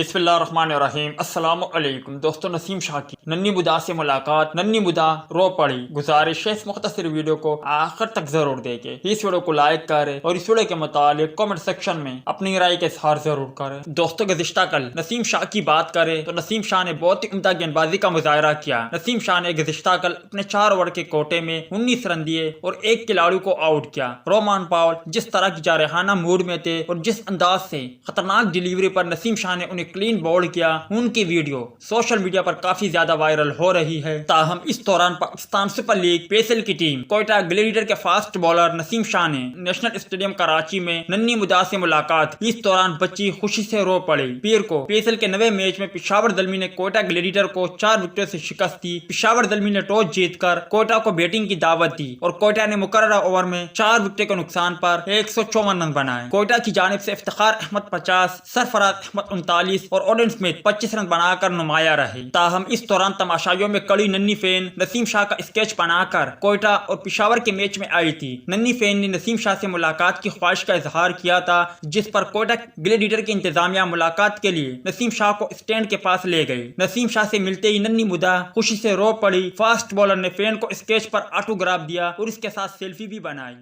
بسم اللہ الرحمن الرحیم۔ السلام علیکم دوستو، نسیم شاہ کی ننھی مدا سے ملاقات، ننھی مدا رو پڑی۔ گزارش ہے اس مختصر ویڈیو کو آخر تک ضرور دیکھیں، اس ویڈیو کو لائک کریں اور اس ویڈیو کے متعلق کامنٹ سیکشن میں اپنی رائے کا اظہار ضرور کریں۔ دوستو، گزشتہ کل نسیم شاہ کی بات کریں تو نسیم شاہ نے بہت ہی عمدہ گیند بازی کا مظاہرہ کیا۔ نسیم شاہ نے گزشتہ کل اپنے 4 اوور کے کوٹے میں 19 رن دیے اور ایک کھلاڑی کو آؤٹ کیا۔ رومان پاول جس طرح کی جارحانہ موڈ میں تھے اور جس انداز سے خطرناک ڈیلیوری پر نسیم شاہ نے کلین بولڈ کیا، ان کی ویڈیو سوشل میڈیا پر کافی زیادہ وائرل ہو رہی ہے۔ تاہم اس دوران پاکستان سپر لیگ پیسل کی ٹیم کوئٹہ گلیڈیٹر کے فاسٹ بالر نسیم شاہ نے نیشنل اسٹیڈیم کراچی میں ننھی مدا سے ملاقات کی۔ اس دوران بچی خوشی سے رو پڑی۔ پیر کو پیسل کے 9ویں میچ میں پشاور زلمی نے کوئٹہ گلیڈیٹر کو 4 وکٹوں سے شکست دی۔ پشاور زلمی نے ٹاس جیت کر کوئٹہ کو بیٹنگ کی دعوت دی اور کوئٹہ نے مقررہ اوور میں 4 وکٹوں کے نقصان پر 154 رن بنائے۔ کوئٹہ کی جانب سے افتخار احمد 50، سرفراز احمد 39 اور اوڈن سمتھ 25 رن بنا کر نمایاں رہے۔ تاہم اس دوران تماشائیوں میں کڑی ننھی فین نسیم شاہ کا اسکیچ بنا کر کوئٹہ اور پشاور کے میچ میں آئی تھی۔ ننھی فین نے نسیم شاہ سے ملاقات کی خواہش کا اظہار کیا تھا، جس پر کوئٹہ گلیڈیٹر کی انتظامیہ ملاقات کے لیے نسیم شاہ کو اسٹینڈ کے پاس لے گئی۔ نسیم شاہ سے ملتے ہی ننھی مدا خوشی سے رو پڑی۔ فاسٹ بالر نے فین کو اسکیچ پر آٹوگراف دیا اور اس کے ساتھ سیلفی بھی بنائی۔